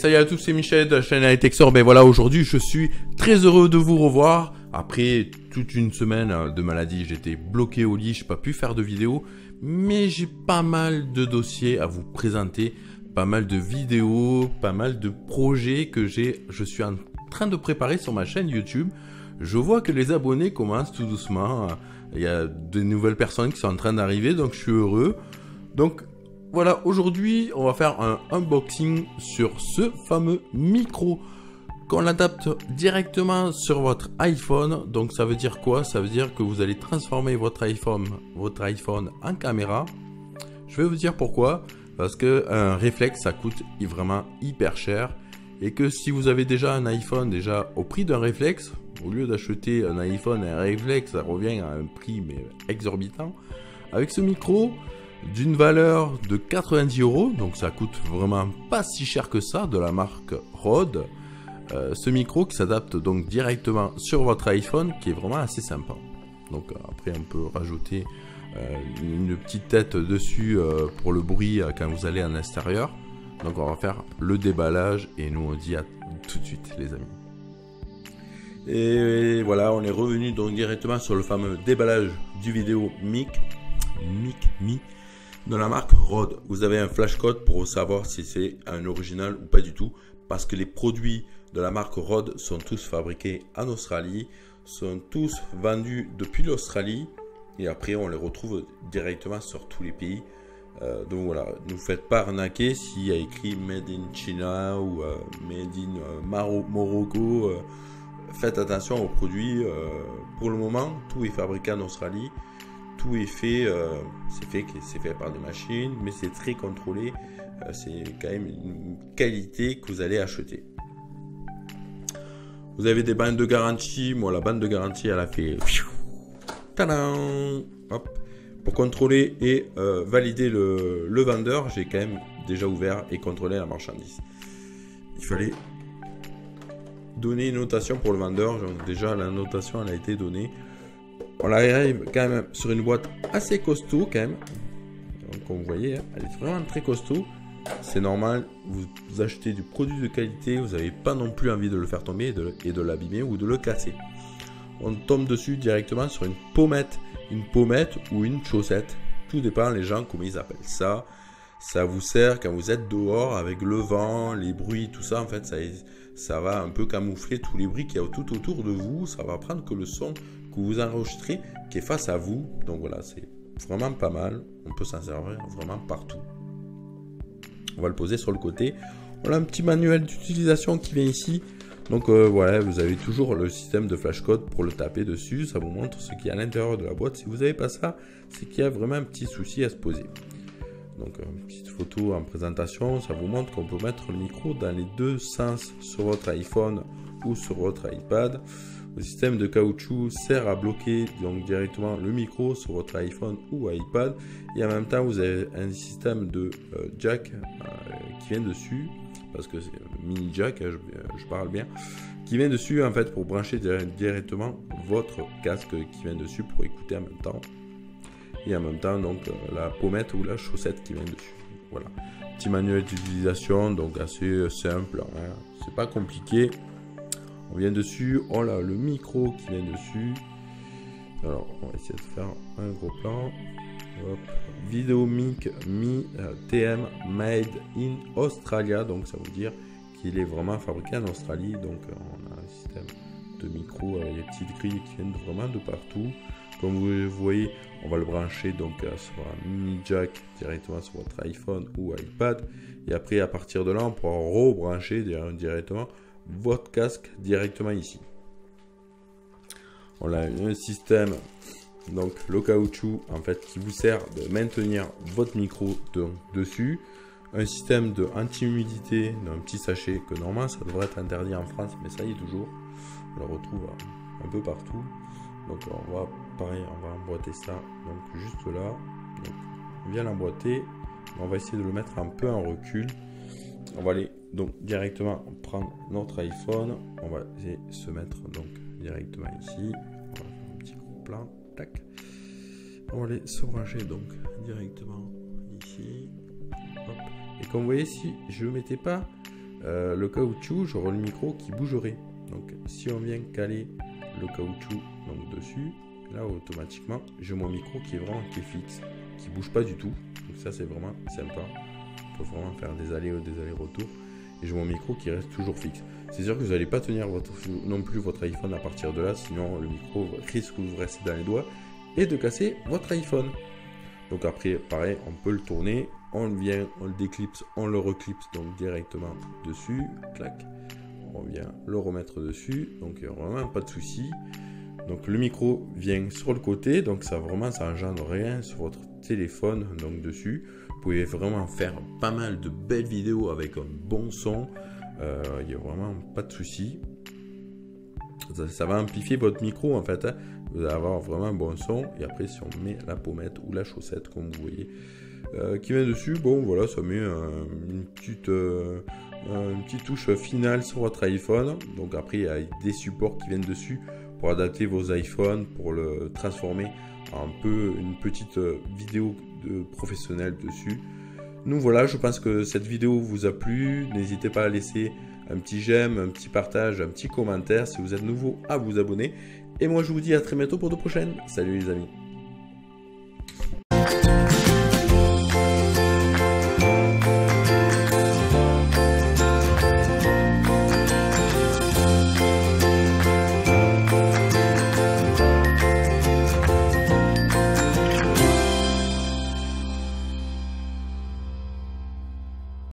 salut à tous, c'est Michel de la chaîne iTechSor. Ben voilà, aujourd'hui je suis très heureux de vous revoir. Après toute une semaine de maladie, j'étais bloqué au lit, je n'ai pas pu faire de vidéo. Mais j'ai pas mal de dossiers à vous présenter, pas mal de vidéos, pas mal de projets que je suis en train de préparer sur ma chaîne YouTube. Je vois que les abonnés commencent tout doucement. Il y a de nouvelles personnes qui sont en train d'arriver, donc je suis heureux. Donc voilà, aujourd'hui, on va faire un unboxing sur ce fameux micro qu'on adapte directement sur votre iPhone. Donc ça veut dire quoi? Ça veut dire que vous allez transformer votre iPhone en caméra. Je vais vous dire pourquoi. Parce que un réflexe, ça coûte vraiment hyper cher. Et que si vous avez déjà un iPhone déjà au prix d'un réflexe, au lieu d'acheter un iPhone et un réflexe, ça revient à un prix mais exorbitant. Avec ce micro, d'une valeur de 90 €, donc ça coûte vraiment pas si cher que ça, de la marque Rode. Ce micro qui s'adapte donc directement sur votre iPhone, qui est vraiment assez sympa. Donc après on peut rajouter une petite tête dessus pour le bruit quand vous allez en extérieur. Donc on va faire le déballage et nous on dit à tout de suite les amis. Et voilà, on est revenu donc directement sur le fameux déballage du vidéo Mi de la marque Rode. Vous avez un flash code pour savoir si c'est un original ou pas du tout, parce que les produits de la marque Rode sont tous fabriqués en Australie, sont tous vendus depuis l'Australie et après on les retrouve directement sur tous les pays. Donc voilà, ne vous faites pas arnaquer s'il y a écrit Made in China ou Made in Morocco. Faites attention aux produits. Pour le moment, tout est fabriqué en Australie. Tout est fait, c'est fait par des machines, mais c'est très contrôlé. C'est quand même une qualité que vous allez acheter. Vous avez des bandes de garantie. Moi, la bande de garantie, elle a fait tadam, hop. Pour contrôler et valider le vendeur, j'ai quand même déjà ouvert et contrôlé la marchandise. Il fallait donner une notation pour le vendeur. Donc déjà, la notation, elle a été donnée. On arrive quand même sur une boîte assez costaud quand même. Donc comme vous voyez, elle est vraiment très costaud. C'est normal, vous achetez du produit de qualité, vous n'avez pas non plus envie de le faire tomber et de l'abîmer ou de le casser. On tombe dessus directement sur une pommette ou une chaussette. Tout dépend les gens comment ils appellent ça. Ça vous sert quand vous êtes dehors avec le vent, les bruits, tout ça. En fait, ça va un peu camoufler tous les bruits qu'il y a tout autour de vous. Ça va prendre que le son que vous enregistrez qui est face à vous. Donc voilà, c'est vraiment pas mal. On peut s'en servir vraiment partout. On va le poser sur le côté. On a un petit manuel d'utilisation qui vient ici. Donc voilà, vous avez toujours le système de flash code pour le taper dessus. Ça vous montre ce qu'il y a à l'intérieur de la boîte. Si vous n'avez pas ça, c'est qu'il y a vraiment un petit souci à se poser. Donc une petite photo en présentation, ça vous montre qu'on peut mettre le micro dans les deux sens sur votre iPhone ou sur votre iPad. Le système de caoutchouc sert à bloquer donc directement le micro sur votre iPhone ou iPad. Et en même temps, vous avez un système de jack qui vient dessus, parce que c'est mini jack, je parle bien, qui vient dessus en fait pour brancher directement votre casque qui vient dessus pour écouter en même temps. Et en même temps donc la pommette ou la chaussette qui vient dessus. Voilà, petit manuel d'utilisation donc assez simple, hein. C'est pas compliqué. On vient dessus, on a le micro qui vient dessus. Alors on va essayer de faire un gros plan. Hop. Vidéo Mi TM Made in Australia, donc ça veut dire qu'il est vraiment fabriqué en Australie. Donc on a un système de micro avec des petites grilles qui viennent vraiment de partout. Comme vous voyez, on va le brancher donc sur un mini jack directement sur votre iPhone ou iPad. Et après, à partir de là, on pourra rebrancher directement votre casque directement ici. On a un système, donc le caoutchouc en fait qui vous sert de maintenir votre micro dessus. Un système de anti-humidité d'un petit sachet que normalement ça devrait être interdit en France, mais ça y est toujours. On le retrouve un peu partout. Donc on va emboîter ça donc juste là. Donc, on vient l'emboîter. On va essayer de le mettre un peu en recul. On va aller donc directement prendre notre iPhone. On va essayer de se mettre donc directement ici. On va faire un petit gros plan. Tac. On va aller se brancher donc directement ici. Hop. Et comme vous voyez, si je ne mettais pas le caoutchouc, j'aurai le micro qui bougerait. Donc si on vient caler le caoutchouc donc, dessus, là automatiquement j'ai mon micro qui est fixe, qui bouge pas du tout. Donc ça c'est vraiment sympa. On peut vraiment faire des allers-retours. Et j'ai mon micro qui reste toujours fixe. C'est sûr que vous n'allez pas tenir non plus votre iPhone à partir de là, sinon le micro risque de vous rester dans les doigts et de casser votre iPhone. Donc après, pareil, on peut le tourner, on vient, on le déclipse, on le reclipse donc directement dessus, clac. On vient le remettre dessus, donc il n'y a vraiment pas de souci. Donc le micro vient sur le côté, donc ça vraiment ça engendre rien sur votre téléphone donc dessus. Vous pouvez vraiment faire pas mal de belles vidéos avec un bon son. Il n'y a vraiment pas de souci. Ça va amplifier votre micro en fait. Hein. Vous allez avoir vraiment un bon son. Et après si on met la pommette ou la chaussette comme vous voyez qui vient dessus, bon voilà ça met une petite touche finale sur votre iPhone. Donc après il y a des supports qui viennent dessus pour adapter vos iPhones, pour le transformer en une petite vidéo professionnelle dessus. Donc voilà, je pense que cette vidéo vous a plu. N'hésitez pas à laisser un petit j'aime, un petit partage, un petit commentaire. Si vous êtes nouveau, à vous abonner. Et moi je vous dis à très bientôt pour de prochaines. Salut les amis.